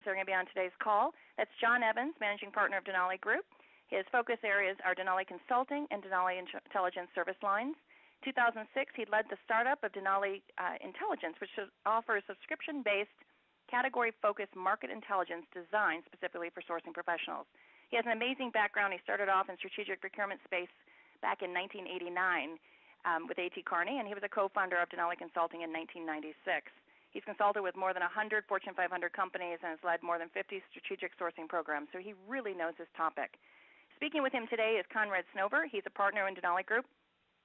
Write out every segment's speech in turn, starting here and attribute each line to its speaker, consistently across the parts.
Speaker 1: that are going to be on today's call. That's John Evans, Managing Partner of Denali Group. His focus areas are Denali Consulting and Denali Intelligence Service Lines. 2006, he led the startup of Denali Intelligence, which offers subscription-based, category-focused market intelligence designed specifically for sourcing professionals. He has an amazing background. He started off in strategic procurement space back in 1989 with A.T. Kearney, and he was a co-founder of Denali Consulting in 1996. He's consulted with more than 100 Fortune 500 companies and has led more than 50 strategic sourcing programs, so he really knows his topic. Speaking with him today is Conrad Snover. He's a partner in Denali Group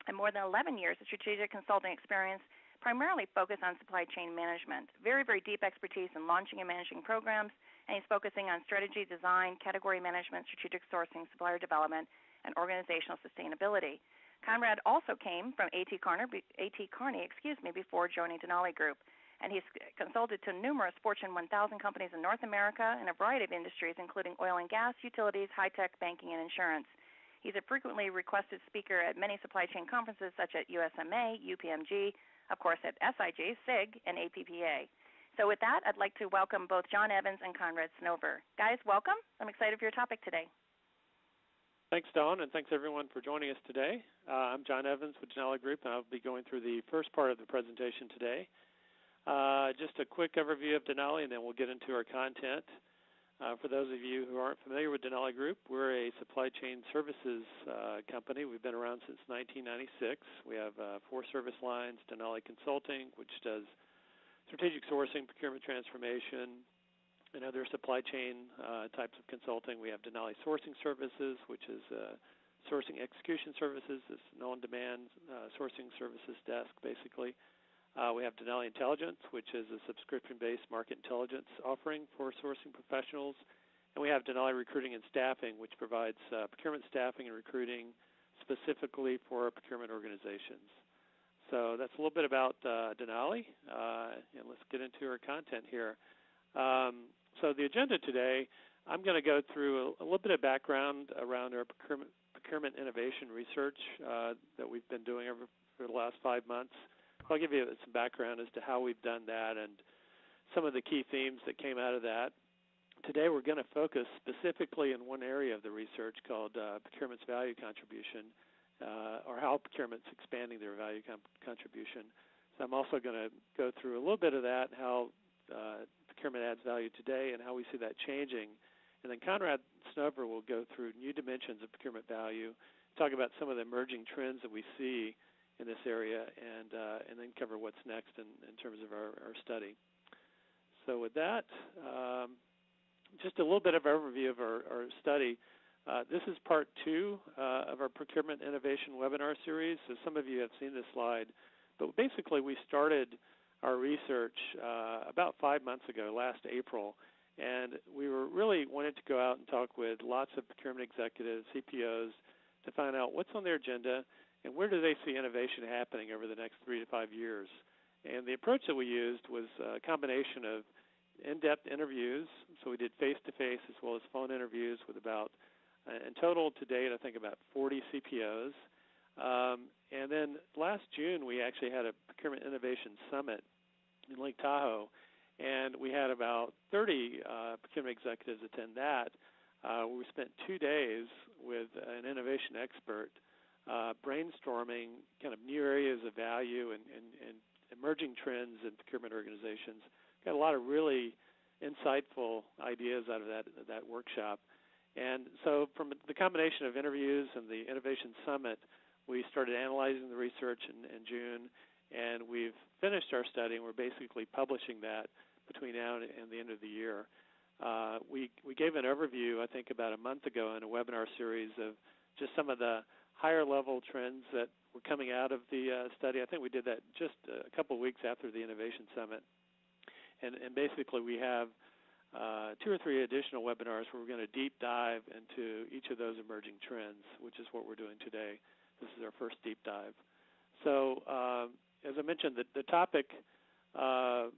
Speaker 1: and more than 11 years of strategic consulting experience, primarily focused on supply chain management. Very, very deep expertise in launching and managing programs, and he's focusing on strategy, design, category management, strategic sourcing, supplier development, and organizational sustainability. Conrad also came from A.T. Kearney, before joining Denali Group, and he's consulted to numerous Fortune 1000 companies in North America in a variety of industries, including oil and gas, utilities, high-tech, banking, and insurance. He's a frequently requested speaker at many supply chain conferences such as USMA, UPMG, of course at SIG, SIG, and APPA. So with that, I'd like to welcome both John Evans and Conrad Snover. Guys, welcome. I'm excited for your topic today.
Speaker 2: Thanks, Dawn, and thanks, everyone, for joining us today. I'm John Evans with Denali Group, and I'll be going through the first part of the presentation today. Just a quick overview of Denali, and then we'll get into our content. For those of you who aren't familiar with Denali Group, we're a supply chain services company. We've been around since 1996. We have 4 service lines: Denali Consulting, which does strategic sourcing, procurement transformation, and other supply chain types of consulting. We have Denali Sourcing Services, which is sourcing execution services. It's an on-demand sourcing services desk, basically. We have Denali Intelligence, which is a subscription-based market intelligence offering for sourcing professionals. And we have Denali Recruiting and Staffing, which provides procurement staffing and recruiting specifically for procurement organizations. So that's a little bit about Denali, and let's get into our content here. So the agenda today, I'm going to go through a little bit of background around our procurement innovation research that we've been doing for the last 5 months. I'll give you some background as to how we've done that and some of the key themes that came out of that. Today we're going to focus specifically in one area of the research called procurement's value contribution, or how procurement's expanding their value contribution. So I'm also going to go through a little bit of that, how procurement adds value today and how we see that changing. And then Conrad Snover will go through new dimensions of procurement value, talk about some of the emerging trends that we see in this area, and then cover what's next in terms of our study. So with that, just a little bit of overview of our study. This is part 2 of our procurement innovation webinar series. So some of you have seen this slide, but basically we started our research about 5 months ago, last April, and we were really wanted to go out and talk with lots of procurement executives, CPOs, to find out what's on their agenda and where do they see innovation happening over the next 3 to 5 years. And the approach that we used was a combination of in-depth interviews. So we did face-to-face as well as phone interviews with about, in total to date, I think about 40 CPOs. And then last June, we actually had a Procurement Innovation Summit in Lake Tahoe, and we had about 30 procurement executives attend that. We spent 2 days with an innovation expert brainstorming kind of new areas of value and emerging trends in procurement organizations. Got a lot of really insightful ideas out of that workshop. And so from the combination of interviews and the Innovation Summit, we started analyzing the research in June, and we've finished our study, and we're basically publishing that between now and the end of the year. We gave an overview, I think, about a month ago in a webinar series of just some of the higher-level trends that were coming out of the study. I think we did that just a couple of weeks after the Innovation Summit. And basically we have 2 or 3 additional webinars where we're going to deep dive into each of those emerging trends, which is what we're doing today. This is our first deep dive. So as I mentioned, the topic of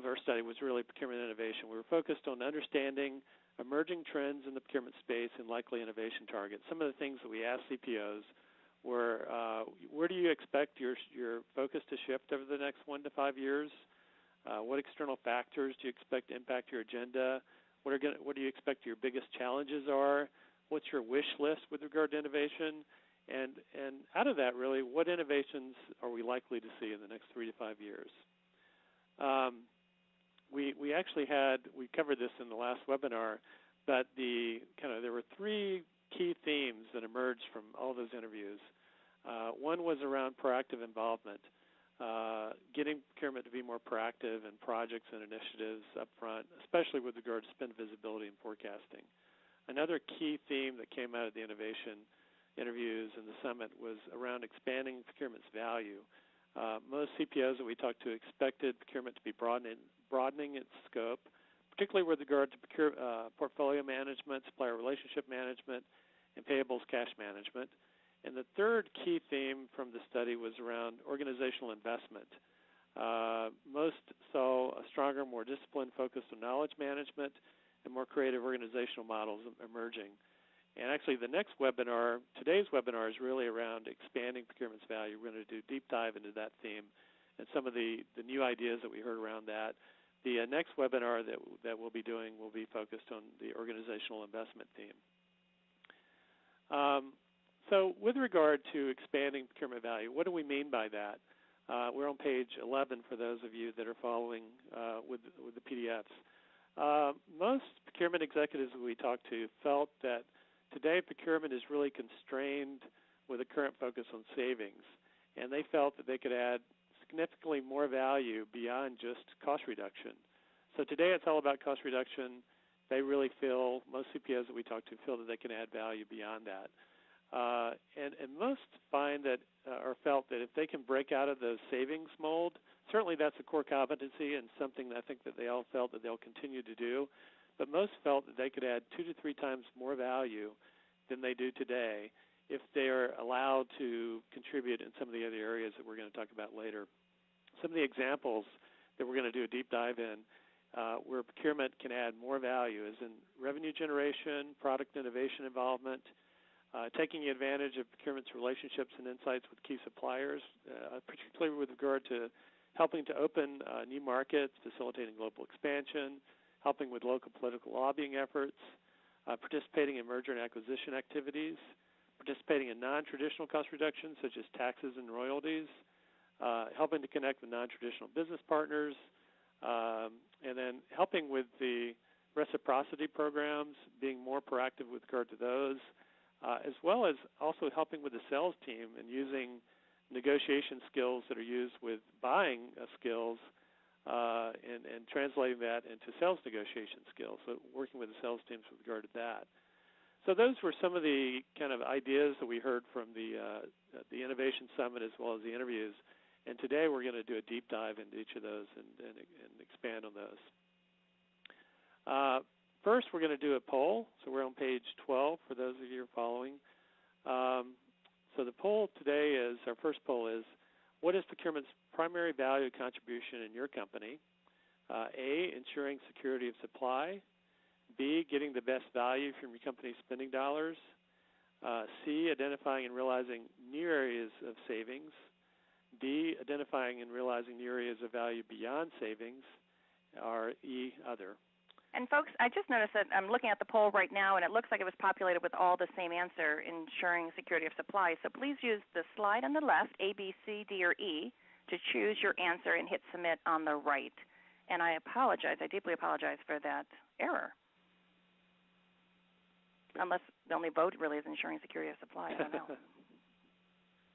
Speaker 2: our study was really procurement innovation. We were focused on understanding emerging trends in the procurement space and likely innovation targets. Some of the things that we asked CPOs were, where do you expect your focus to shift over the next 1 to 5 years? What external factors do you expect to impact your agenda? What do you expect your biggest challenges are? What's your wish list with regard to innovation? And out of that, really, what innovations are we likely to see in the next 3 to 5 years? We covered this in the last webinar, but there were 3 key themes that emerged from all those interviews. One was around proactive involvement, getting procurement to be more proactive in projects and initiatives up front, especially with regard to spend visibility and forecasting. Another key theme that came out of the innovation interviews and the summit was around expanding procurement's value. Most CPOs that we talked to expected procurement to be broadening its scope, particularly with regard to portfolio management, supplier relationship management, and payables cash management. And the third key theme from the study was around organizational investment. Most saw a stronger, more disciplined focus on knowledge management and more creative organizational models emerging. And actually, the next webinar, today's webinar, is really around expanding procurement's value. We're going to do a deep dive into that theme and some of the new ideas that we heard around that. The next webinar that we'll be doing will be focused on the organizational investment theme. So with regard to expanding procurement value, what do we mean by that? We're on page 11 for those of you that are following with the PDFs. Most procurement executives that we talked to felt that today procurement is really constrained with a current focus on savings, and they felt that they could add significantly more value beyond just cost reduction. So today it's all about cost reduction. They really feel, most CPOs that we talk to feel that they can add value beyond that. And most find that or felt that if they can break out of the savings mold, certainly that's a core competency and something that I think that they all felt that they'll continue to do. But most felt that they could add 2 to 3 times more value than they do today if they are allowed to contribute in some of the other areas that we're going to talk about later. Some of the examples that we're going to do a deep dive in where procurement can add more value is in revenue generation, product innovation involvement, taking advantage of procurement's relationships and insights with key suppliers, particularly with regard to helping to open new markets, facilitating global expansion, helping with local political lobbying efforts, participating in merger and acquisition activities, participating in non-traditional cost reductions such as taxes and royalties, helping to connect with non-traditional business partners, and then helping with the reciprocity programs, being more proactive with regard to those, as well as also helping with the sales team and using negotiation skills that are used with buying skills and translating that into sales negotiation skills, so working with the sales teams with regard to that. So those were some of the kind of ideas that we heard from the Innovation Summit as well as the interviews. And today we're going to do a deep dive into each of those and expand on those. First, we're going to do a poll. So we're on page 12 for those of you who are following. So the poll today is, our first poll is, what is procurement's primary value contribution in your company? A, ensuring security of supply. B, getting the best value from your company's spending dollars. C, identifying and realizing new areas of savings. D, identifying and realizing new areas of value beyond savings. Or E, other.
Speaker 1: And folks, I just noticed that I'm looking at the poll right now, and it looks like it was populated with all the same answer, ensuring security of supply. So please use the slide on the left, A, B, C, D, or E, to choose your answer and hit submit on the right. And I apologize, I deeply apologize for that error. Unless the only vote really is ensuring security of supply, I don't know.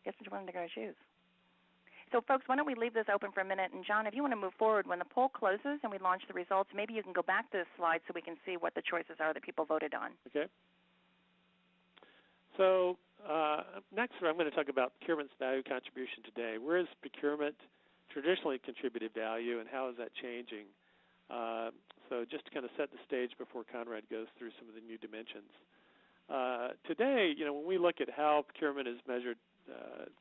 Speaker 1: Guess which one they're going to choose. So, folks, why don't we leave this open for a minute? And, John, if you want to move forward, when the poll closes and we launch the results, maybe you can go back to the slide so we can see what the choices are that people voted on.
Speaker 2: Okay. So next, I'm going to talk about procurement's value contribution today. Where has procurement traditionally contributed value, and how is that changing? So just to kind of set the stage before Conrad goes through some of the new dimensions. Today, when we look at how procurement is measured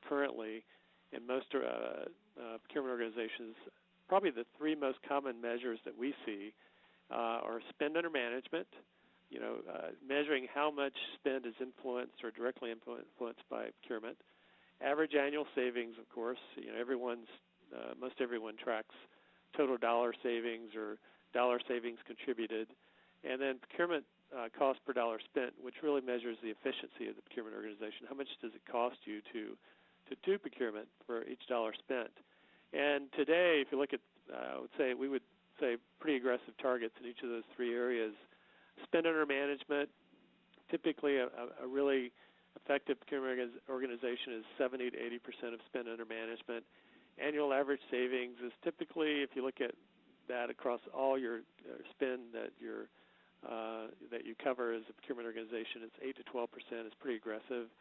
Speaker 2: currently, in most procurement organizations, probably the 3 most common measures that we see are spend under management, measuring how much spend is influenced or directly influenced by procurement. Average annual savings, of course, most everyone tracks total dollar savings or dollar savings contributed, and then procurement cost per dollar spent, which really measures the efficiency of the procurement organization. How much does it cost you to do procurement for each dollar spent? And today, if you look at, we would say pretty aggressive targets in each of those three areas. Spend under management, typically a really effective procurement organization is 70 to 80% of spend under management. Annual average savings is typically, if you look at that across all your spend that you cover as a procurement organization, it's 8 to 12%. It's pretty aggressive.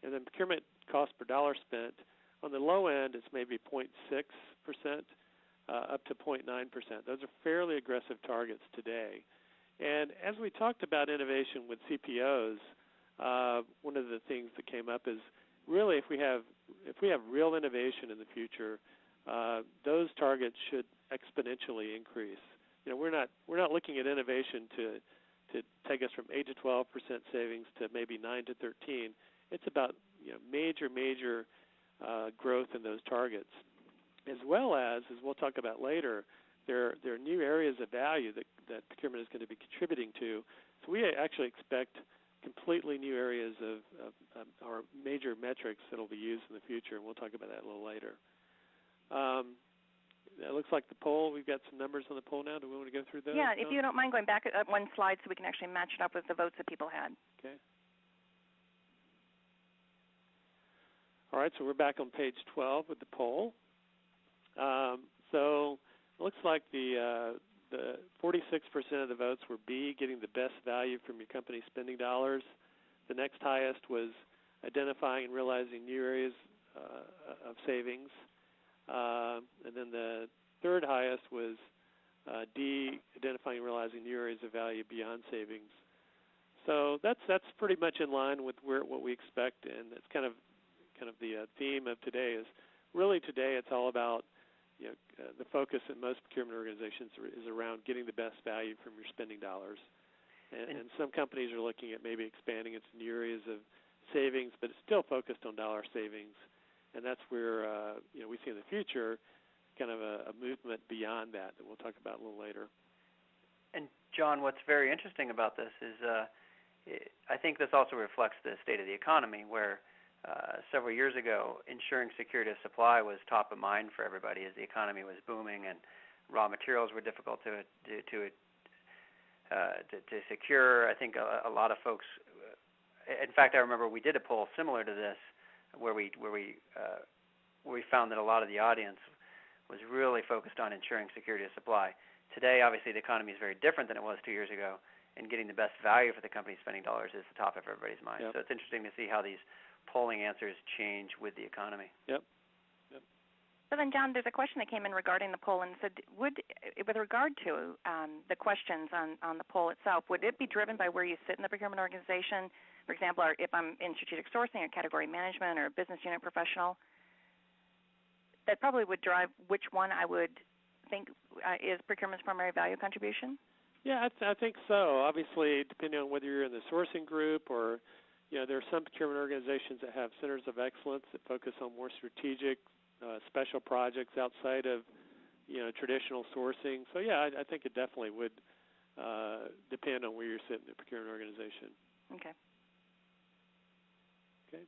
Speaker 2: And then procurement cost per dollar spent, on the low end, it's maybe 0.6% up to 0.9%. Those are fairly aggressive targets today. And as we talked about innovation with CPOs, one of the things that came up is really if we have real innovation in the future, those targets should exponentially increase. We're not looking at innovation to take us from 8 to 12% savings to maybe 9 to 13. It's about major growth in those targets, as well as we'll talk about later. There are new areas of value that procurement is going to be contributing to. So we actually expect completely new areas of our major metrics that will be used in the future, and we'll talk about that a little later. It looks like the poll, we've got some numbers on the poll now. Do we want to go through those?
Speaker 1: Yeah, if you don't mind going back one slide so we can actually match it up with the votes that people had.
Speaker 2: Okay. All right, so we're back on page 12 with the poll. So it looks like the 46% of the votes were B, getting the best value from your company's spending dollars. The next highest was identifying and realizing new areas of savings. And then the third highest was D, identifying and realizing new areas of value beyond savings. So that's pretty much in line with what we expect, and it's kind of the theme of today is really today it's all about the focus in most procurement organizations is around getting the best value from your spending dollars. And some companies are looking at maybe expanding into new areas of savings, but it's still focused on dollar savings. And that's where we see in the future kind of a movement beyond that we'll talk about a little later.
Speaker 3: And John, what's very interesting about this is I think this also reflects the state of the economy, where several years ago, ensuring security of supply was top of mind for everybody as the economy was booming and raw materials were difficult to secure. I think a lot of folks. In fact, I remember we did a poll similar to this, where we found that a lot of the audience was really focused on ensuring security of supply. Today, obviously, the economy is very different than it was 2 years ago, and getting the best value for the company spending dollars is the top of everybody's mind.
Speaker 2: Yep.
Speaker 3: So it's interesting to see how these polling answers change with the economy.
Speaker 2: Yep.
Speaker 1: So then, John, there's a question that came in regarding the poll and said, with regard to the questions on the poll itself, would it be driven by where you sit in the procurement organization? For example, if I'm in strategic sourcing or category management or a business unit professional, that probably would drive which one I would think is procurement's primary value contribution? Yeah,
Speaker 2: I think so. Obviously, depending on whether you're in the sourcing group or there are some procurement organizations that have centers of excellence that focus on more strategic, special projects outside of, traditional sourcing. So, yeah, I think it definitely would depend on where you're sitting in the procurement organization.
Speaker 1: Okay.
Speaker 2: Okay.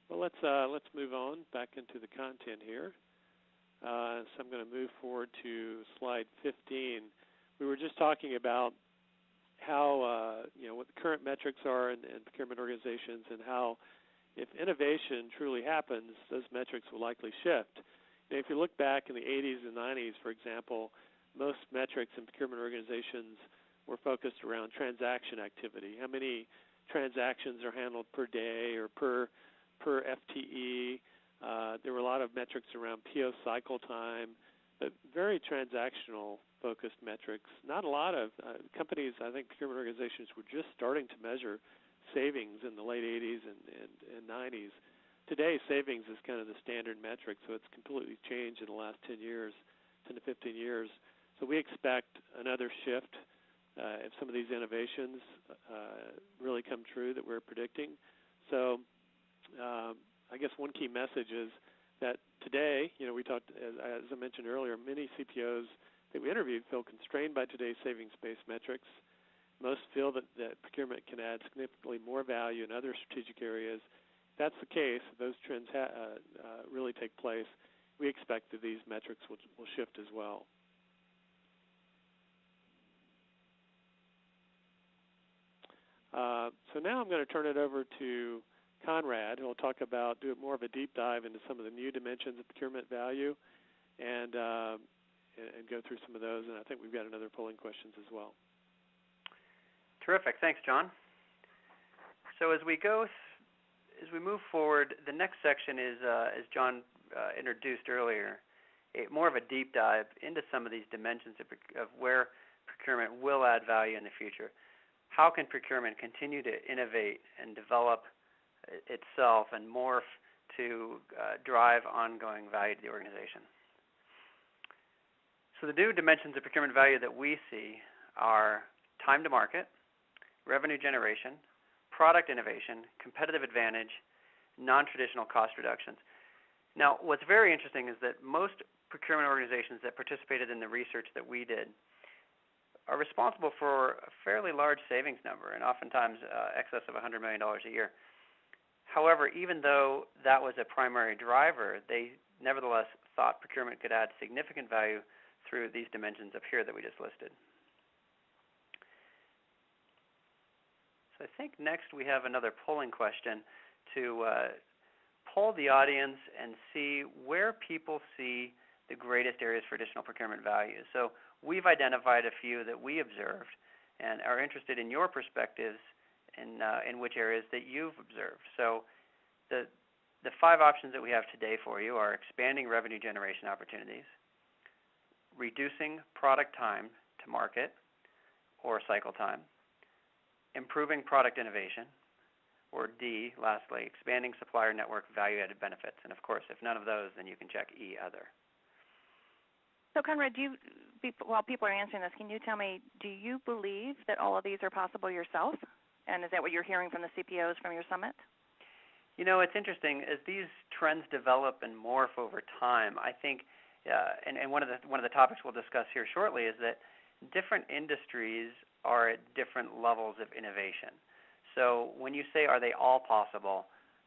Speaker 2: Well, let's move on back into the content here. So I'm going to move forward to slide 15. We were just talking about how what the current metrics are in procurement organizations, and how if innovation truly happens, those metrics will likely shift. If you look back in the 80s and 90s, for example, most metrics in procurement organizations were focused around transaction activity. How many transactions are handled per day or per FTE? There were a lot of metrics around PO cycle time, but very transactional-focused metrics. Not a lot of companies, I think procurement organizations were just starting to measure savings in the late 80s and 90s. Today, savings is kind of the standard metric, so it's completely changed in the last 10 to 15 years. So we expect another shift if some of these innovations really come true that we're predicting. So I guess one key message is that today, we talked, as I mentioned earlier, many CPOs that we interviewed feel constrained by today's savings-based metrics. Most feel that procurement can add significantly more value in other strategic areas. If that's the case, if those trends really take place, we expect that these metrics will shift as well. So now I'm going to turn it over to Conrad, who will do more of a deep dive into some of the new dimensions of procurement value and go through some of those. And I think we've got another polling questions as well.
Speaker 3: Terrific. Thanks, John. So as we move forward, the next section is, as John introduced earlier, more of a deep dive into some of these dimensions of where procurement will add value in the future. How can procurement continue to innovate and develop itself and morph to drive ongoing value to the organization? So the new dimensions of procurement value that we see are time to market, revenue generation, product innovation, competitive advantage, non-traditional cost reductions. Now, what's very interesting is that most procurement organizations that participated in the research that we did are responsible for a fairly large savings number, and oftentimes excess of $100 million a year. However, even though that was a primary driver, they nevertheless thought procurement could add significant value through these dimensions up here that we just listed. So I think next we have another polling question to poll the audience and see where people see the greatest areas for additional procurement value. So we've identified a few that we observed and are interested in your perspectives in which areas that you've observed. So the 5 options that we have today for you are expanding revenue generation opportunities, reducing product time to market or cycle time, improving product innovation, or D, lastly, expanding supplier network value-added benefits. And of course, if none of those, then you can check E, other.
Speaker 1: So, Conrad, while people are answering this, can you tell me, do you believe that all of these are possible yourself? And is that what you're hearing from the CPOs from your summit?
Speaker 3: It's interesting. As these trends develop and morph over time, I think, and one of the topics we'll discuss here shortly is that different industries are at different levels of innovation. So when you say, are they all possible,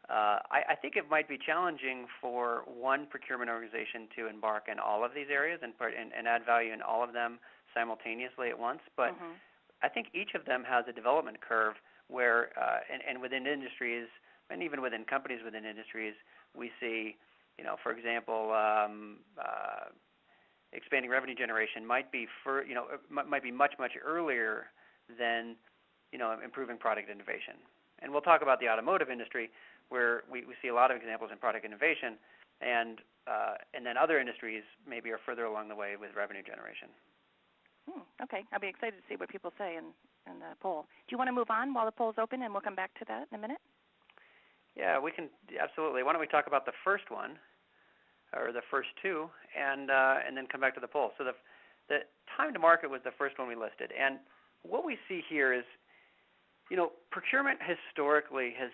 Speaker 3: I think it might be challenging for one procurement organization to embark in all of these areas and add value in all of them simultaneously at once. But I think each of them has a development curve where, and within industries, and even within companies within industries, we see, for example, expanding revenue generation might be much earlier than improving product innovation. And we'll talk about the automotive industry, where we see a lot of examples in product innovation, and then other industries maybe are further along the way with revenue generation.
Speaker 1: Okay, I'll be excited to see what people say in the poll. Do you want to move on while the poll's open, and we'll come back to that in a minute?
Speaker 3: Yeah, we can, absolutely. Why don't we talk about the first one, or the first two, and then come back to the poll. So the time to market was the first one we listed, and what we see here is, procurement historically has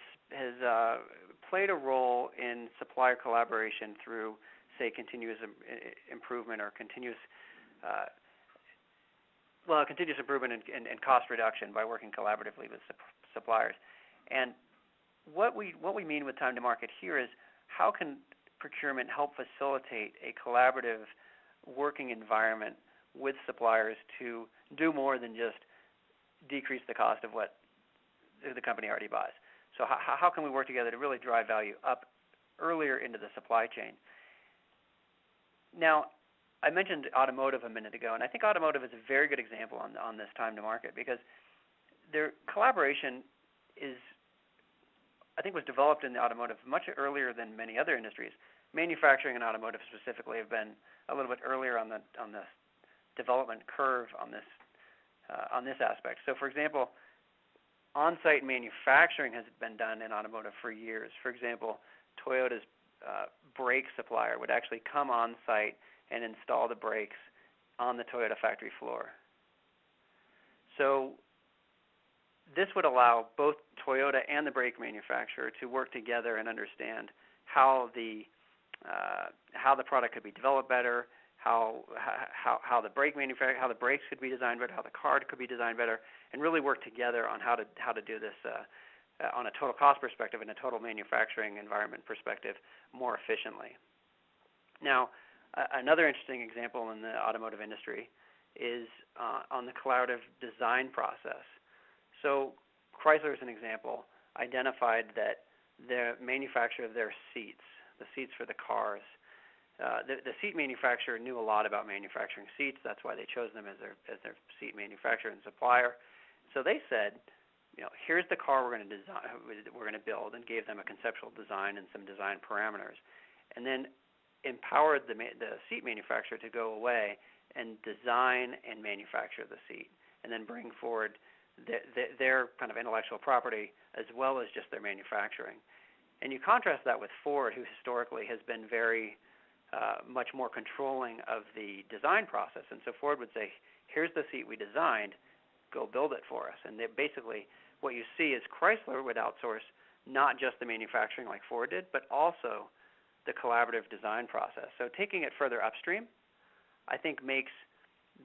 Speaker 3: played a role in supplier collaboration through, say, continuous improvement or continuous improvement and cost reduction by working collaboratively with suppliers. And what we mean with time to market here is, how can procurement help facilitate a collaborative working environment with suppliers to do more than just decrease the cost of what the company already buys? So how can we work together to really drive value up earlier into the supply chain? Now, I mentioned automotive a minute ago, and I think automotive is a very good example on this time to market, because their collaboration was developed in the automotive much earlier than many other industries. Manufacturing and automotive specifically have been a little bit earlier on the development curve on this aspect. So, for example, on-site manufacturing has been done in automotive for years. For example, Toyota's brake supplier would actually come on-site and install the brakes on the Toyota factory floor. So this would allow both Toyota and the brake manufacturer to work together and understand how the how the product could be developed better, how the brakes could be designed better, how the car could be designed better, and really work together on how to do this on a total cost perspective and a total manufacturing environment perspective more efficiently. Now, another interesting example in the automotive industry is on the collaborative design process. So Chrysler, as an example, identified that the manufacture of their seats, the seats for the cars, the seat manufacturer knew a lot about manufacturing seats. That's why they chose them as their seat manufacturer and supplier. So they said, here's the car we're going to build, and gave them a conceptual design and some design parameters, and then empowered the seat manufacturer to go away and design and manufacture the seat, and then bring forward their kind of intellectual property as well as just their manufacturing. And you contrast that with Ford, who historically has been very much more controlling of the design process. And so Ford would say, here's the seat we designed, go build it for us. And basically what you see is Chrysler would outsource not just the manufacturing like Ford did, but also the collaborative design process. So taking it further upstream, I think makes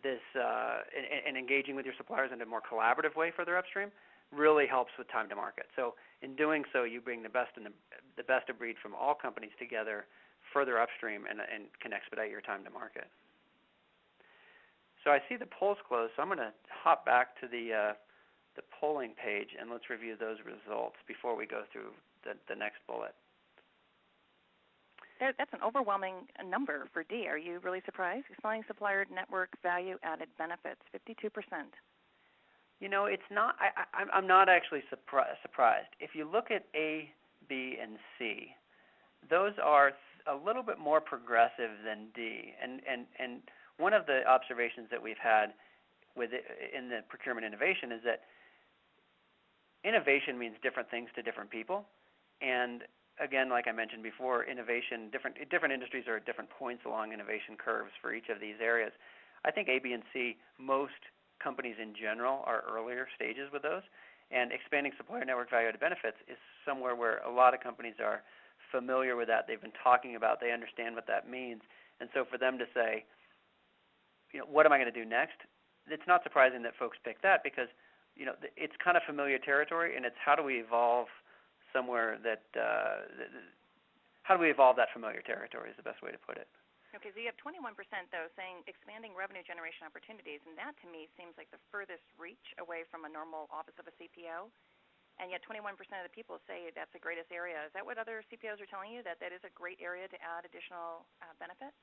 Speaker 3: this and engaging with your suppliers in a more collaborative way further upstream really helps with time to market. So in doing so, you bring the best of breed from all companies together further upstream and can expedite your time to market. So I see the polls closed, so I'm going to hop back to the polling page, and let's review those results before we go through the next bullet.
Speaker 1: That's an overwhelming number for D. Are you really surprised? Exploring supplier network value-added benefits, 52%.
Speaker 3: It's not. I'm not actually surprised. If you look at A, B, and C, those are a little bit more progressive than D. And one of the observations that we've had in the procurement innovation is that innovation means different things to different people. And again, like I mentioned before, innovation, different industries are at different points along innovation curves for each of these areas. I think A, B, and C, most companies in general are earlier stages with those. And expanding supplier network value-added benefits is somewhere where a lot of companies are familiar with that. They've been talking about, they understand what that means. And so for them to say, what am I going to do next? It's not surprising that folks pick that because, it's kind of familiar territory, and it's how do we evolve somewhere how do we evolve that familiar territory is the best way to put it.
Speaker 1: Okay, so you have 21%, though, saying expanding revenue generation opportunities, and that to me seems like the furthest reach away from a normal office of a CPO, and yet 21% of the people say that's the greatest area. Is that what other CPOs are telling you, that is a great area to add additional benefit?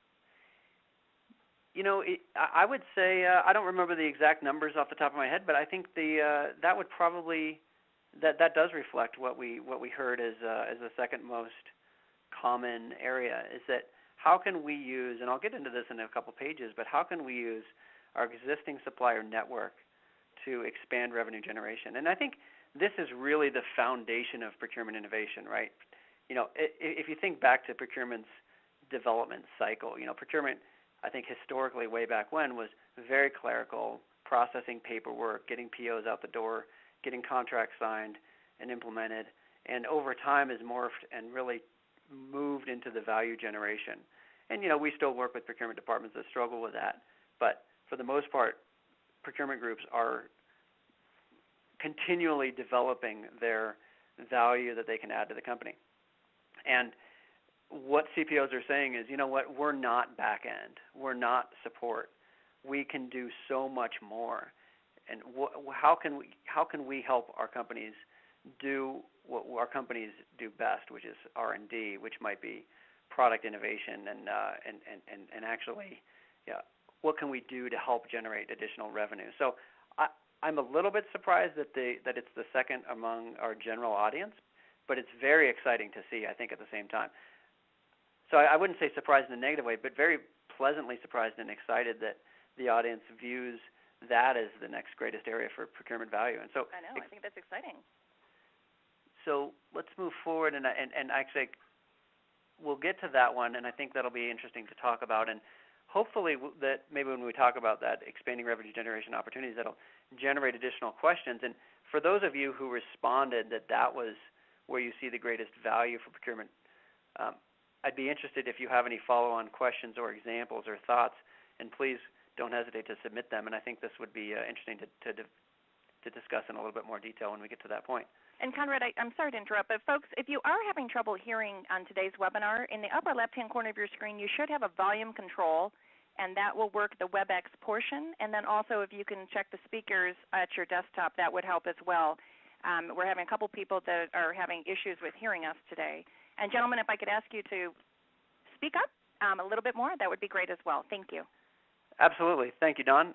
Speaker 3: I would say, I don't remember the exact numbers off the top of my head, but I think that would probably, that does reflect what we heard as the second most common area, is that how can we use, and I'll get into this in a couple pages, but how can we use our existing supplier network to expand revenue generation? And I think this is really the foundation of procurement innovation, right? If you think back to procurement's development cycle, procurement, I think historically way back when, was very clerical, processing paperwork, getting POs out the door, getting contracts signed and implemented, and over time has morphed and really moved into the value generation. And, we still work with procurement departments that struggle with that, but for the most part, procurement groups are continually developing their value that they can add to the company. And what CPOs are saying is, we're not back end, we're not support. We can do so much more. And how can we help our companies do what our companies do best, which is R&D, which might be product innovation, and actually, what can we do to help generate additional revenue? So I'm a little bit surprised that it's the second among our general audience, but it's very exciting to see, I think, at the same time. So I wouldn't say surprised in a negative way, but very pleasantly surprised and excited that the audience views that as the next greatest area for procurement value. And so
Speaker 1: I know, I think that's exciting.
Speaker 3: So let's move forward, and actually we'll get to that one, and I think that'll be interesting to talk about. And hopefully that maybe when we talk about that expanding revenue generation opportunities, that'll generate additional questions. And for those of you who responded that was where you see the greatest value for procurement, I'd be interested if you have any follow-on questions or examples or thoughts, and please don't hesitate to submit them. And I think this would be interesting to discuss in a little bit more detail when we get to that point.
Speaker 1: And Conrad, I'm sorry to interrupt, but folks, if you are having trouble hearing on today's webinar, in the upper left-hand corner of your screen, you should have a volume control, and that will work the WebEx portion. And then also, if you can check the speakers at your desktop, that would help as well. We're having a couple people that are having issues with hearing us today. And gentlemen, if I could ask you to speak up a little bit more, that would be great as well. Thank you.
Speaker 3: Absolutely. Thank you, Dawn.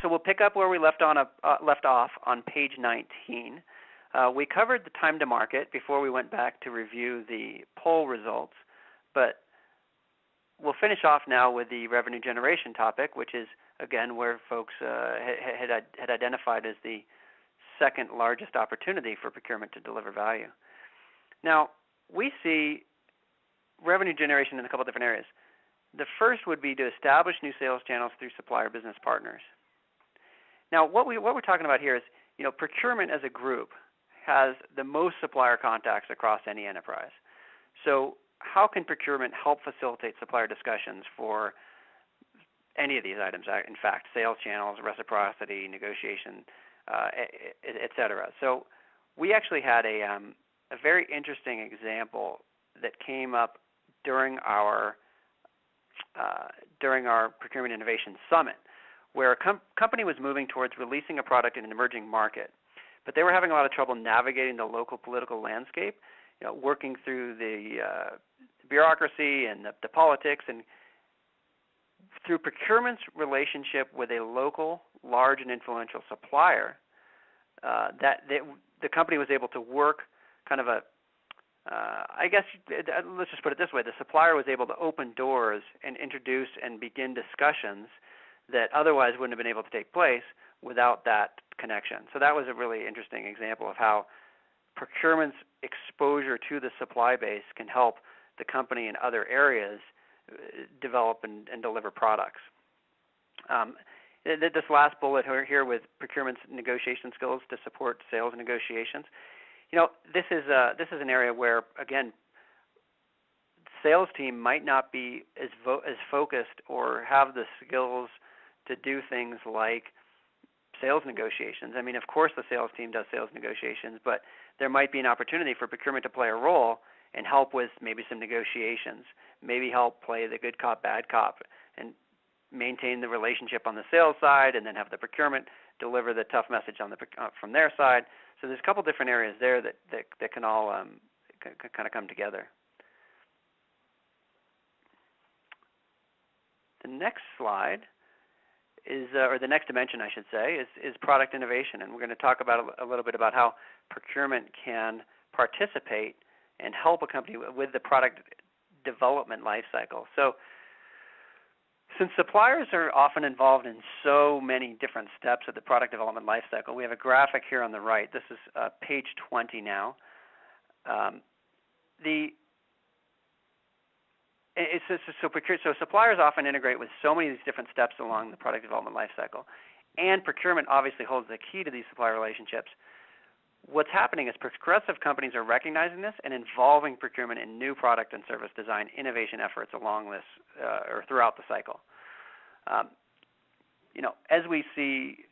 Speaker 3: So we'll pick up where we left off on page 19. We covered the time to market before we went back to review the poll results, but we'll finish off now with the revenue generation topic, which is, again, where folks had identified as the second largest opportunity for procurement to deliver value. Now, we see revenue generation in a couple different areas. The first would be to establish new sales channels through supplier business partners. Now, what we're talking about here is, procurement as a group has the most supplier contacts across any enterprise. So how can procurement help facilitate supplier discussions for any of these items? In fact, sales channels, reciprocity, negotiation, et cetera. So we actually had a very interesting example that came up during our Procurement Innovation Summit, where a company was moving towards releasing a product in an emerging market, but they were having a lot of trouble navigating the local political landscape, working through the bureaucracy and the politics, and through procurement's relationship with a local, large and influential supplier, the company was able to work kind of let's just put it this way, the supplier was able to open doors and introduce and begin discussions that otherwise wouldn't have been able to take place without that connection. So that was a really interesting example of how procurement's exposure to the supply base can help the company in other areas develop and deliver products. This last bullet here with procurement's negotiation skills to support sales negotiations, this is an area where, again, sales team might not be as focused or have the skills to do things like sales negotiations. I mean, of course the sales team does sales negotiations, but there might be an opportunity for procurement to play a role and help with maybe some negotiations, maybe help play the good cop, bad cop, and maintain the relationship on the sales side, and then have the procurement deliver the tough message from their side. So there's a couple different areas there that can all kind of come together. The next slide is, or the next dimension, I should say, is product innovation, and we're going to talk about a little bit about how procurement can participate and help a company with the product development lifecycle. So, since suppliers are often involved in so many different steps of the product development lifecycle, we have a graphic here on the right. This is page 20 now. So suppliers often integrate with so many of these different steps along the product development lifecycle, and procurement obviously holds the key to these supplier relationships. What's happening is progressive companies are recognizing this and involving procurement in new product and service design innovation efforts along this or throughout the cycle. As we see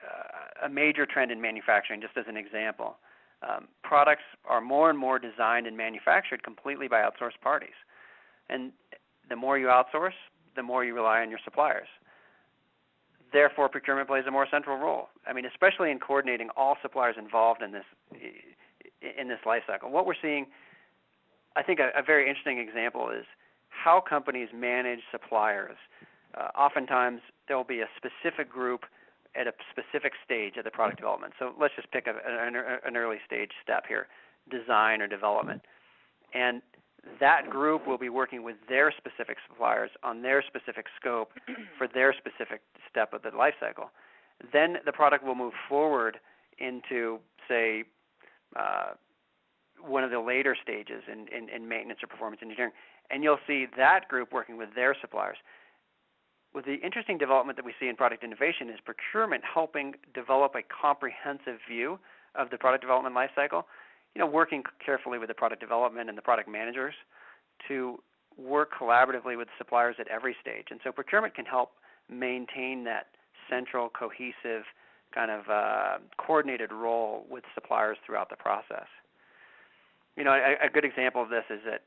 Speaker 3: a major trend in manufacturing, just as an example, products are more and more designed and manufactured completely by outsourced parties. And the more you outsource, the more you rely on your suppliers. Therefore, procurement plays a more central role. I mean, especially in coordinating all suppliers involved in this life cycle. What we're seeing, I think a very interesting example is how companies manage suppliers. Oftentimes, there will be a specific group at a specific stage of the product development. So let's just pick an early stage step here, design or development. And that group will be working with their specific suppliers on their specific scope for their specific step of the life cycle. Then the product will move forward into, say, one of the later stages in maintenance or performance engineering, and you'll see that group working with their suppliers. With the interesting development that we see in product innovation is procurement helping develop a comprehensive view of the product development life cycle, working carefully with the product development and the product managers to work collaboratively with suppliers at every stage. And so procurement can help maintain that central, cohesive, kind of coordinated role with suppliers throughout the process. A good example of this is that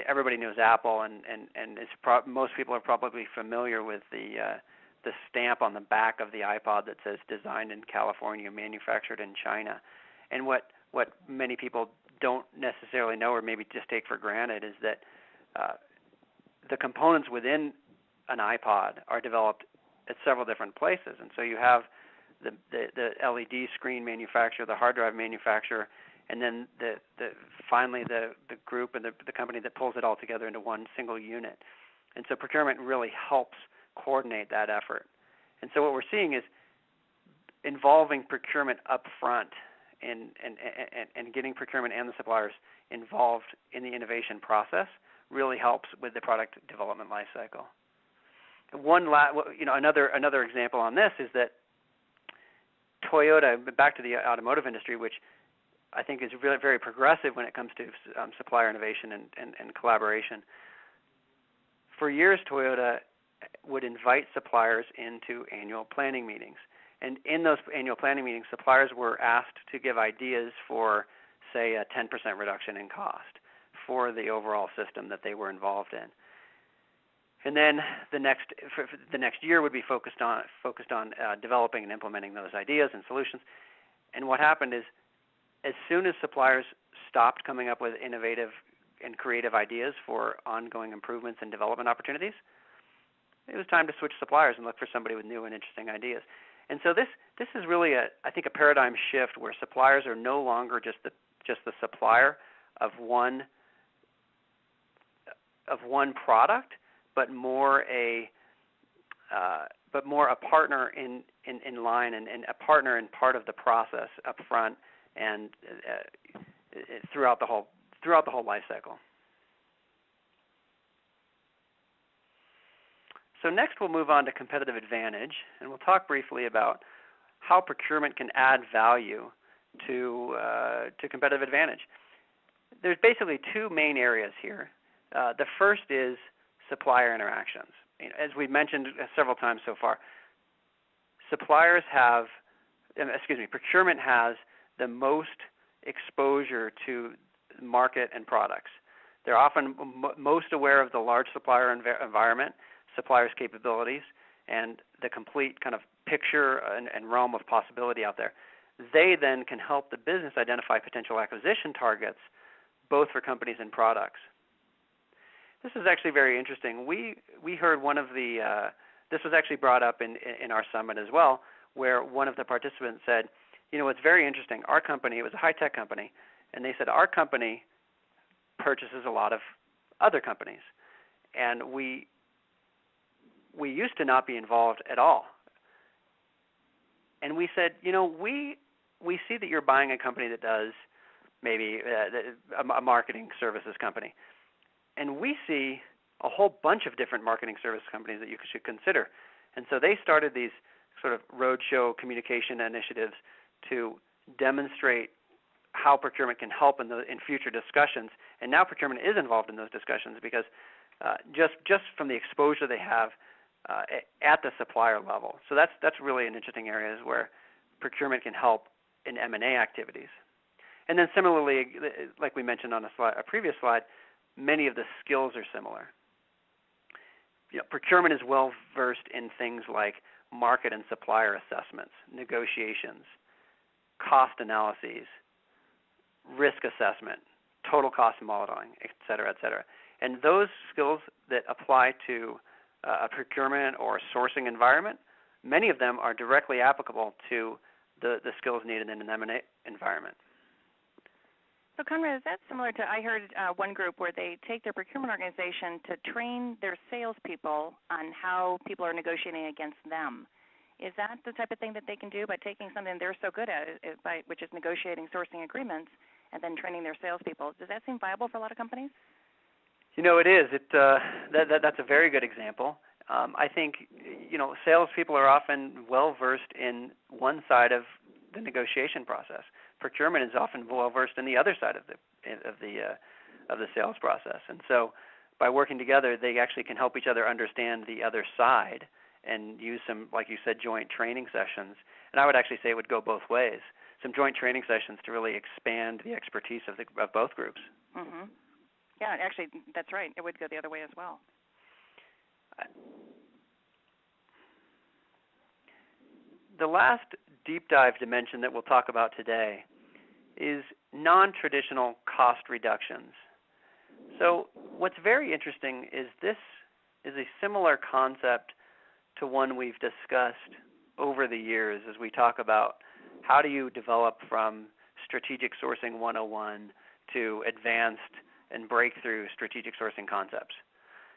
Speaker 3: everybody knows Apple, and most people are probably familiar with the stamp on the back of the iPod that says "Designed in California, manufactured in China." And what many people don't necessarily know, or maybe just take for granted, is that the components within an iPod are developed at several different places. And so you have the LED screen manufacturer, the hard drive manufacturer, and then finally the group and the company that pulls it all together into one single unit. And so procurement really helps coordinate that effort. And so what we're seeing is involving procurement up front and getting procurement and the suppliers involved in the innovation process really helps with the product development life cycle. Another example on this is that Toyota, back to the automotive industry, which I think is really very progressive when it comes to supplier innovation and collaboration. For years, Toyota would invite suppliers into annual planning meetings. And in those annual planning meetings, suppliers were asked to give ideas for, say, a 10% reduction in cost for the overall system that they were involved in. And then the next year would be focused on developing and implementing those ideas and solutions. And what happened is, as soon as suppliers stopped coming up with innovative and creative ideas for ongoing improvements and development opportunities, it was time to switch suppliers and look for somebody with new and interesting ideas. And so this is really I think a paradigm shift where suppliers are no longer just the supplier of one product, but more a partner in line and a partner in part of the process up front and throughout the whole life cycle. So next we'll move on to competitive advantage, and we'll talk briefly about how procurement can add value to competitive advantage. There's basically two main areas here. The first is supplier interactions. As we've mentioned several times so far, procurement has the most exposure to market and products. They're often most aware of the large supplier environment, suppliers' capabilities, and the complete kind of picture and realm of possibility out there. They then can help the business identify potential acquisition targets, both for companies and products. This is actually very interesting. We heard one of this was actually brought up in our summit as well, where one of the participants said, it's very interesting. Our company, it was a high-tech company, and they said, our company purchases a lot of other companies, and we used to not be involved at all. And we said, we see that you're buying a company that does maybe a marketing services company. And we see a whole bunch of different marketing service companies that you should consider. And so they started these sort of roadshow communication initiatives to demonstrate how procurement can help in future discussions. And now procurement is involved in those discussions because just from the exposure they have at the supplier level. So that's really an interesting area where procurement can help in M&A activities. And then similarly, like we mentioned on a previous slide, many of the skills are similar. Procurement is well versed in things like market and supplier assessments, negotiations, cost analyses, risk assessment, total cost modeling, et cetera, et cetera. And those skills that apply to a procurement or sourcing environment, many of them are directly applicable to the skills needed in an M&A environment.
Speaker 1: So, Conrad, is that similar to, I heard one group where they take their procurement organization to train their salespeople on how people are negotiating against them. Is that the type of thing that they can do by taking something they're so good at, which is negotiating sourcing agreements, and then training their salespeople? Does that seem viable for a lot of companies?
Speaker 3: It is. That's a very good example. I think, salespeople are often well-versed in one side of the negotiation process. Procurement is often well-versed in the other side of the sales process. And so by working together, they actually can help each other understand the other side and use some, like you said, joint training sessions. And I would actually say it would go both ways. Some joint training sessions to really expand the expertise of both groups.
Speaker 1: Mm-hmm. Yeah, actually, that's right. It would go the other way as well.
Speaker 3: The last deep dive dimension that we'll talk about today is non-traditional cost reductions. So what's very interesting is this is a similar concept to one we've discussed over the years as we talk about how do you develop from strategic sourcing 101 to advanced and breakthrough strategic sourcing concepts.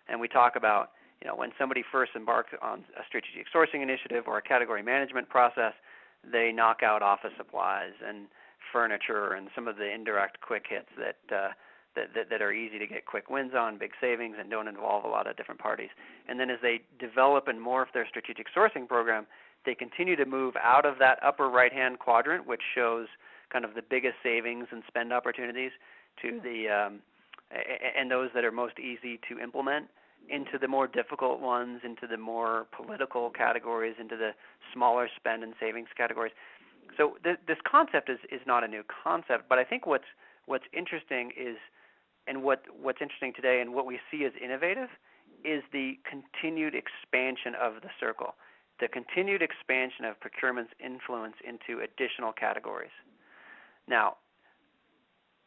Speaker 3: And we talk about, when somebody first embarks on a strategic sourcing initiative or a category management process, they knock out office supplies and furniture and some of the indirect quick hits that are easy to get quick wins on, big savings, and don't involve a lot of different parties. And then as they develop and morph their strategic sourcing program, they continue to move out of that upper right-hand quadrant, which shows kind of the biggest savings and spend opportunities, to the and those that are most easy to implement, into the more difficult ones, into the more political categories, into the smaller spend and savings categories. So this concept is not a new concept, but I think what's interesting is, and what's interesting today and what we see as innovative, is the continued expansion of the circle, the continued expansion of procurement's influence into additional categories. Now,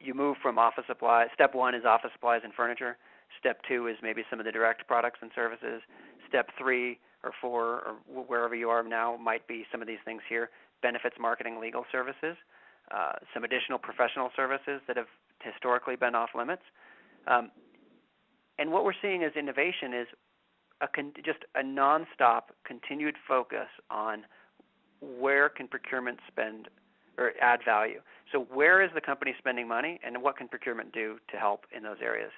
Speaker 3: you move from office supplies. Step one is office supplies and furniture. Step two is maybe some of the direct products and services. Step 3 or 4 or wherever you are now might be some of these things here: benefits, marketing, legal services, some additional professional services that have historically been off limits. And what we're seeing as innovation is just a nonstop continued focus on where can procurement spend or add value. So where is the company spending money, and what can procurement do to help in those areas?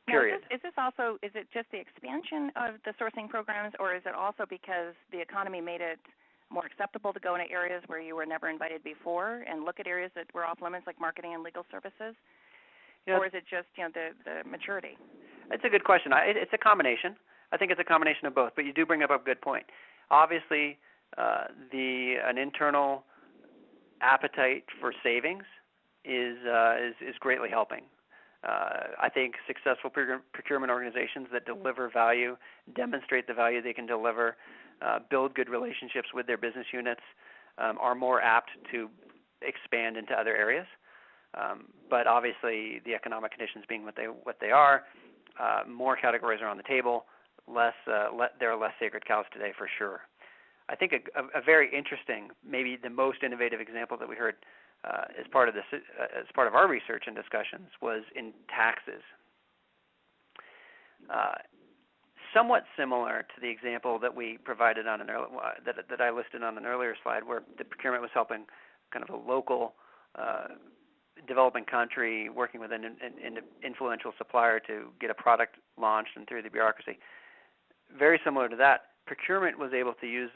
Speaker 3: Period.
Speaker 1: Now, is it just the expansion of the sourcing programs, or is it also because the economy made it more acceptable to go into areas where you were never invited before and look at areas that were off limits like marketing and legal services? Or is it just the maturity?
Speaker 3: It's a good question. It's a combination. I think it's a combination of both, but you do bring up a good point. Obviously, an internal appetite for savings is greatly helping. I think successful procurement organizations that deliver value, demonstrate the value they can deliver, build good relationships with their business units, are more apt to expand into other areas. But obviously, the economic conditions being what they are, more categories are on the table. There are less sacred cows today, for sure. I think a very interesting, maybe the most innovative example that we heard as part of our research and discussions was in taxes. Somewhat similar to the example that we provided on that I listed on an earlier slide, where the procurement was helping kind of a local developing country working with an influential supplier to get a product launched and through the bureaucracy. Very similar to that, procurement was able to use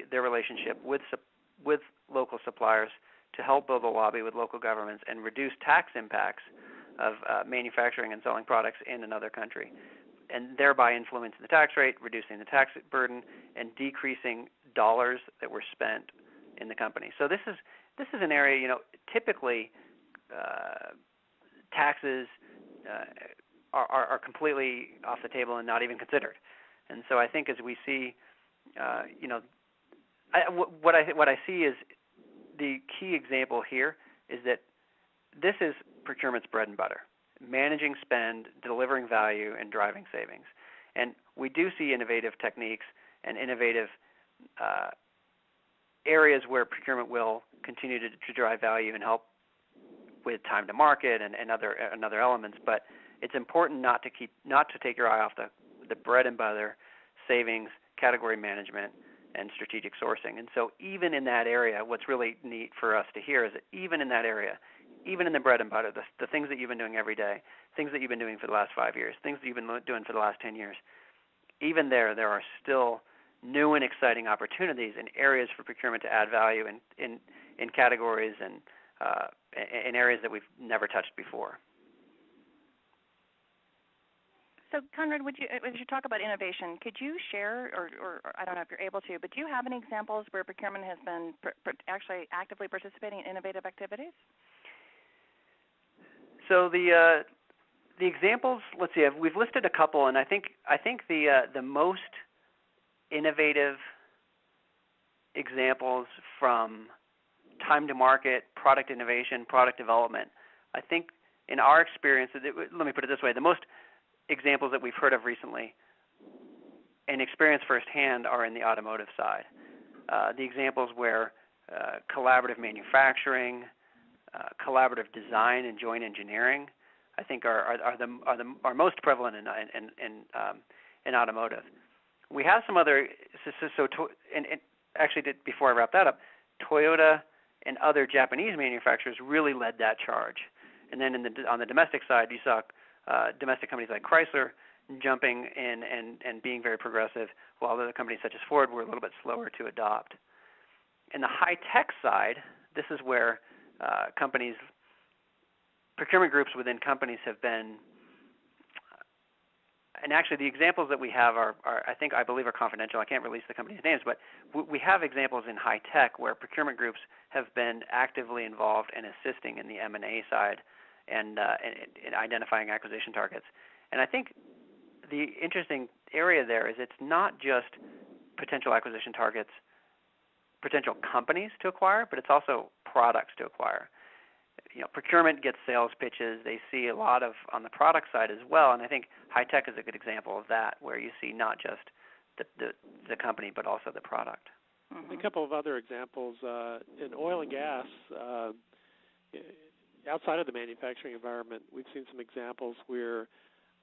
Speaker 3: their relationship with local suppliers to help build a lobby with local governments and reduce tax impacts of manufacturing and selling products in another country, and thereby influencing the tax rate, reducing the tax burden, and decreasing dollars that were spent in the company. So this is an area, typically taxes are completely off the table and not even considered. And so I think as we see, what I see is the key example here is that this is procurement's bread and butter: managing spend, delivering value, and driving savings. And we do see innovative techniques and innovative areas where procurement will continue to drive value and help with time to market and other elements. But it's important not to take your eye off the bread and butter: savings, category management, and strategic sourcing. And so even in that area, what's really neat for us to hear is that even in that area, even in the bread and butter, the things that you've been doing every day, things that you've been doing for the last 5 years, things that you've been doing for the last 10 years, even there are still new and exciting opportunities in areas for procurement to add value in categories and in areas that we've never touched before.
Speaker 1: So Conrad, as you talk about innovation, could you share, or I don't know if you're able to, but do you have any examples where procurement has been actually actively participating in innovative activities?
Speaker 3: So the examples, let's see, we've listed a couple, and I think the most innovative examples from time to market, product innovation, product development, I think in our experience, let me put it this way, the most examples that we've heard of recently and experienced firsthand are in the automotive side. The examples where collaborative manufacturing, collaborative design, and joint engineering, I think are most prevalent in automotive. We have some other. And actually, before I wrap that up, Toyota and other Japanese manufacturers really led that charge. And then on the domestic side, you saw domestic companies like Chrysler jumping in and being very progressive, while other companies such as Ford were a little bit slower to adopt. In the high-tech side, this is where procurement groups within companies have been, and actually the examples that we have are I believe are confidential. I can't release the company's names, but we have examples in high-tech where procurement groups have been actively involved in assisting in the M&A side and in identifying acquisition targets. And I think the interesting area there is it's not just potential acquisition targets, potential companies to acquire, but it's also products to acquire. Procurement gets sales pitches. They see a lot on the product side as well, and I think high-tech is a good example of that, where you see not just the company, but also the product.
Speaker 2: Mm-hmm. A couple of other examples. In oil and gas, outside of the manufacturing environment, we've seen some examples where,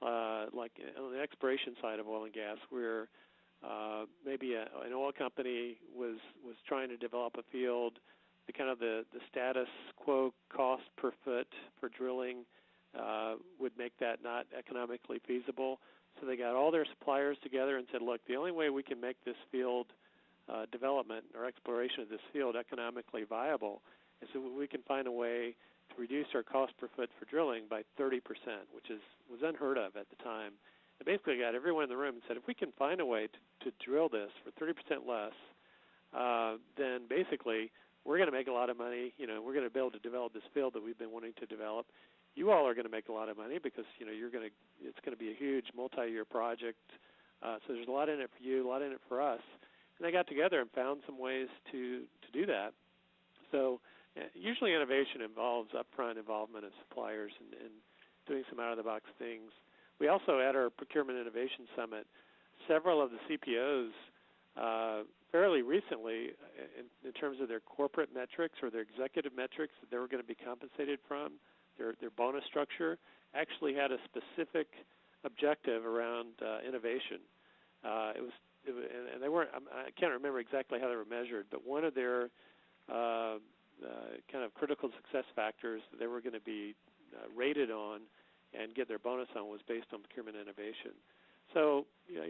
Speaker 2: like on the exploration side of oil and gas, where maybe an oil company was trying to develop a field. The status quo cost per foot for drilling would make that not economically feasible. So they got all their suppliers together and said, look, the only way we can make this field development or exploration of this field economically viable is that we can find a way to reduce our cost per foot for drilling by 30%, which was unheard of at the time. And basically got everyone in the room and said, if we can find a way to drill this for 30% less, then basically we're going to make a lot of money. We're going to be able to develop this field that we've been wanting to develop. You all are going to make a lot of money because it's going to be a huge multi-year project. So there's a lot in it for you, a lot in it for us. And they got together and found some ways to do that. So usually innovation involves upfront involvement of suppliers and doing some out-of-the-box things. We also, at our Procurement Innovation Summit, several of the CPOs fairly recently, in terms of their corporate metrics or their executive metrics that they were going to be compensated from, their bonus structure, actually had a specific objective around innovation. And they weren't. I can't remember exactly how they were measured, but one of their kind of critical success factors that they were going to be rated on and get their bonus on was based on procurement innovation. So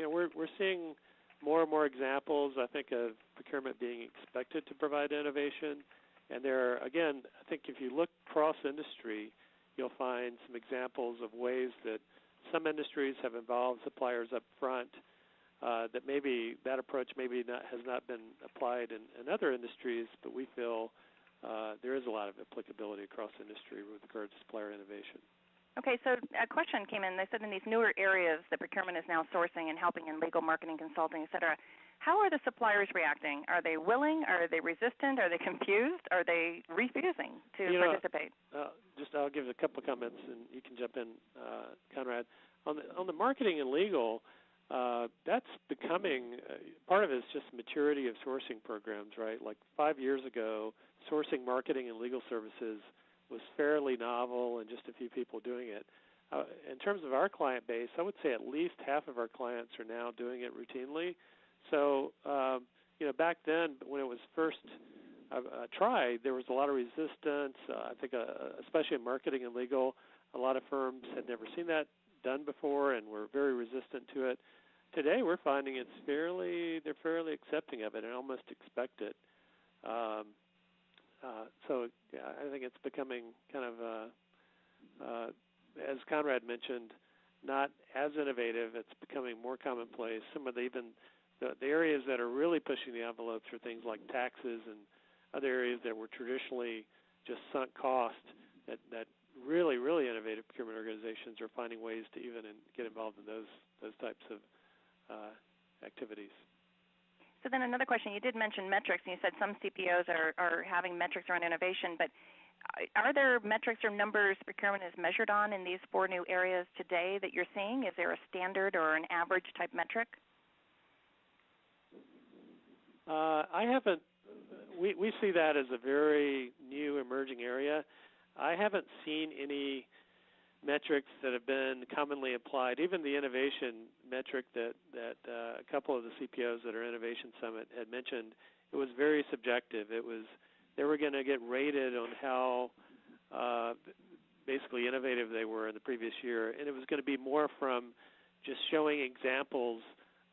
Speaker 2: we're seeing more and more examples, I think, of procurement being expected to provide innovation. And there are, again, I think if you look cross industry, you'll find some examples of ways that some industries have involved suppliers up front, that maybe that approach has not been applied in other industries, but we feel there is a lot of applicability across industry with regard to supplier innovation.
Speaker 1: Okay, so a question came in. They said in these newer areas that procurement is now sourcing and helping in legal, marketing, consulting, et cetera, how are the suppliers reacting? Are they willing? Are they resistant? Are they confused? Are they refusing to participate?
Speaker 2: I'll give a couple of comments, and you can jump in, Conrad. On the marketing and legal, that's becoming part of it is just maturity of sourcing programs, right? Like 5 years ago, sourcing marketing and legal services was fairly novel and just a few people doing it. In terms of our client base, I would say at least half of our clients are now doing it routinely. So, back then when it was first tried, there was a lot of resistance. I think, especially in marketing and legal, a lot of firms had never seen that done before and were very resistant to it. Today, we're finding they're fairly accepting of it and almost expect it. So I think it's becoming kind of, as Conrad mentioned, not as innovative. It's becoming more commonplace. Some of the areas that are really pushing the envelopes are things like taxes and other areas that were traditionally just sunk cost that really, really innovative procurement organizations are finding ways to even get involved in those types of activities.
Speaker 1: So then another question, you did mention metrics, and you said some CPOs are having metrics around innovation, but are there metrics or numbers procurement is measured on in these 4 new areas today that you're seeing? Is there a standard or an average type metric?
Speaker 2: I haven't. We see that as a very new emerging area. I haven't seen any metrics that have been commonly applied. Even the innovation metric that a couple of the CPOs at our Innovation Summit had mentioned, it was very subjective. They were going to get rated on how basically innovative they were in the previous year, and it was going to be more from just showing examples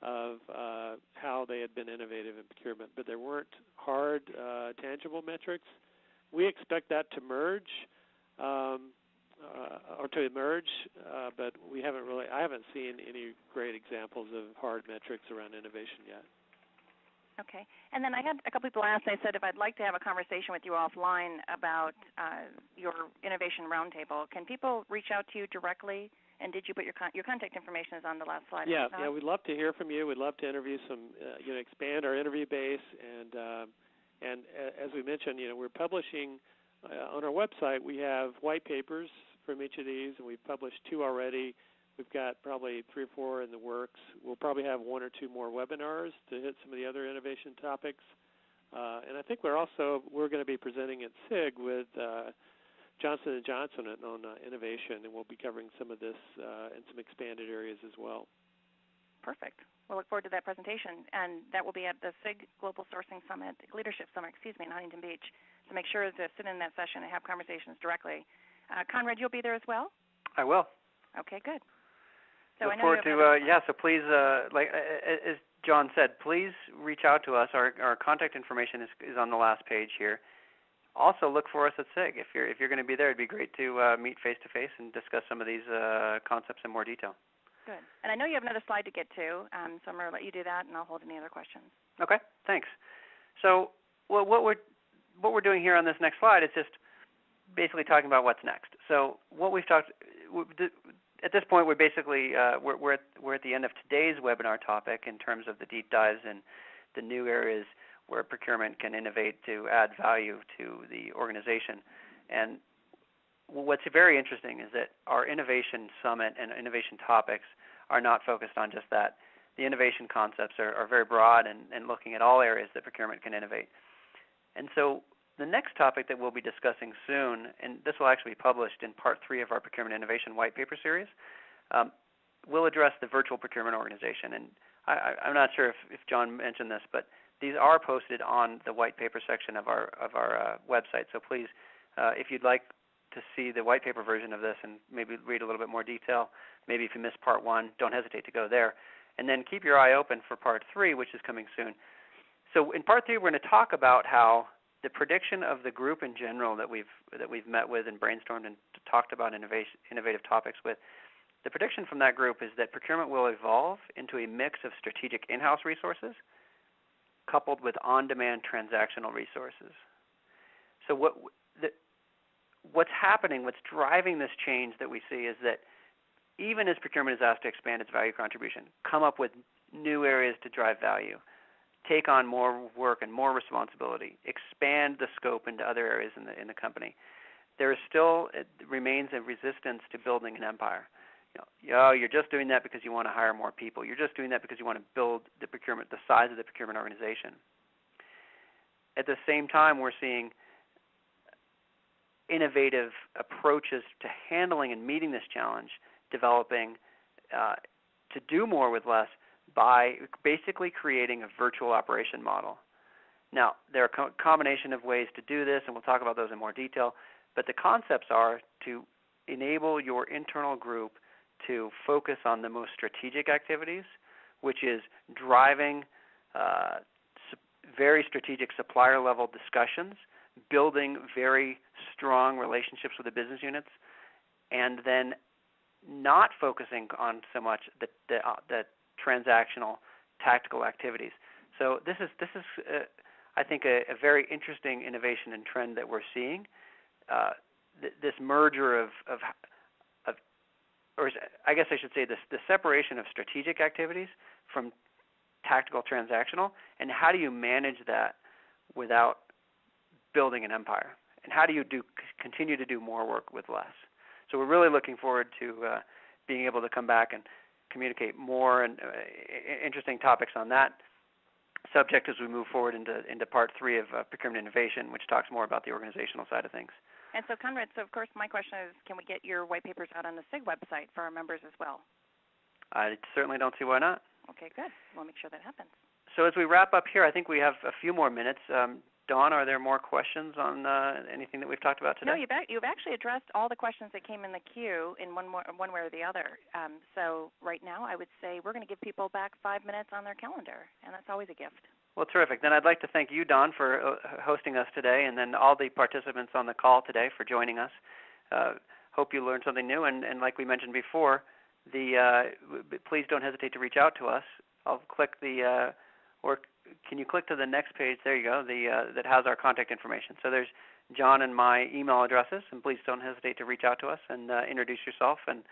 Speaker 2: of how they had been innovative in procurement, but there weren't hard, tangible metrics. We expect that to merge, but I haven't seen any great examples of hard metrics around innovation yet.
Speaker 1: Okay. And then I had a couple people ask, I said if I'd like to have a conversation with you offline about your innovation roundtable, can people reach out to you directly? And did you put your contact information is on the last slide?
Speaker 2: Yeah, we'd love to hear from you. We'd love to interview expand our interview base. And as we mentioned, we're publishing on our website. We have white papers from each of these, and we've published 2 already. We've got probably 3 or 4 in the works. We'll probably have 1 or 2 more webinars to hit some of the other innovation topics. And I think we're going to be presenting at SIG with Johnson & Johnson on innovation, and we'll be covering some of this in some expanded areas as well. Perfect.
Speaker 1: We'll look forward to that presentation, and that will be at the SIG Global Sourcing Summit, Leadership Summit, in Huntington Beach. So make sure to sit in that session and have conversations directly. Conrad, you'll be there as well?
Speaker 3: I will.
Speaker 1: Okay, good. So
Speaker 3: look forward to, so please, as John said, please reach out to us. Our contact information is on the last page here. Also, look for us at SIG. If you're going to be there, it'd be great to meet face-to-face and discuss some of these concepts in more detail.
Speaker 1: Good. And I know you have another slide to get to, so I'm going to let you do that, and I'll hold any other questions.
Speaker 3: Okay, thanks. So what we're doing here on this next slide is just basically talking about what's next. So what we've talked at this point, we're basically we're at the end of today's webinar topic in terms of the deep dives and the new areas where procurement can innovate to add value to the organization. And what's very interesting is that our innovation summit and innovation topics are not focused on just that. The innovation concepts are very broad and looking at all areas that procurement can innovate. And so the next topic that we'll be discussing soon, and this will actually be published in part 3 of our Procurement Innovation White Paper series, will address the virtual procurement organization. And I'm not sure if John mentioned this, but these are posted on the white paper section of our website. So please, if you'd like to see the white paper version of this and maybe read a little bit more detail, maybe if you missed part 1, don't hesitate to go there. And then keep your eye open for part 3, which is coming soon. So in part 3, we're going to talk about how the prediction of the group in general that we've met with and brainstormed and talked about innovative topics with, the prediction from that group is that procurement will evolve into a mix of strategic in-house resources coupled with on-demand transactional resources. So what's happening, what's driving this change that we see is that even as procurement is asked to expand its value contribution, come up with new areas to drive value, take on more work and more responsibility, expand the scope into other areas in the company, there is still, it remains a resistance to building an empire. You're just doing that because you want to hire more people. You're just doing that because you want to build the size of the procurement organization. At the same time, we're seeing innovative approaches to handling and meeting this challenge developing to do more with less by basically creating a virtual operation model. Now, there are a combination of ways to do this, and we'll talk about those in more detail, but the concepts are to enable your internal group to focus on the most strategic activities, which is driving very strategic supplier-level discussions, building very strong relationships with the business units, and then not focusing on so much the transactional, tactical activities. So this is I think a very interesting innovation and trend that we're seeing. This merger of or I guess I should say the separation of strategic activities from tactical, transactional, and how do you manage that without building an empire? And how do you continue to do more work with less? So we're really looking forward to being able to come back and communicate more and interesting topics on that subject as we move forward into part 3 of Procurement Innovation, which talks more about the organizational side of things.
Speaker 1: And so, Conrad, of course, my question is, can we get your white papers out on the SIG website for our members as well?
Speaker 3: I certainly don't see why not.
Speaker 1: Okay, good. We'll make sure that happens.
Speaker 3: So as we wrap up here, I think we have a few more minutes. Dawn, are there more questions on anything that we've talked about today?
Speaker 1: No, you've actually addressed all the questions that came in the queue in one way or the other. So right now I would say we're going to give people back 5 minutes on their calendar, and that's always a gift.
Speaker 3: Well, terrific. Then I'd like to thank you, Dawn, for hosting us today, and then all the participants on the call today for joining us. Hope you learned something new, and like we mentioned before, please don't hesitate to reach out to us. I'll click or can you click to the next page? There you go, that has our contact information. So there's John and my email addresses, and please don't hesitate to reach out to us and introduce yourself, and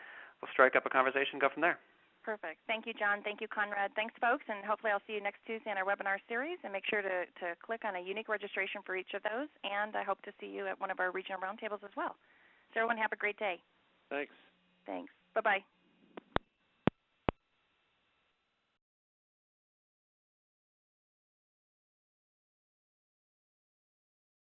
Speaker 3: we'll strike up a conversation and go from there.
Speaker 1: Perfect. Thank you, John. Thank you, Conrad. Thanks, folks, and hopefully I'll see you next Tuesday on our webinar series, and make sure to click on a unique registration for each of those, and I hope to see you at one of our regional roundtables as well. So everyone have a great day.
Speaker 2: Thanks.
Speaker 1: Thanks. Bye-bye.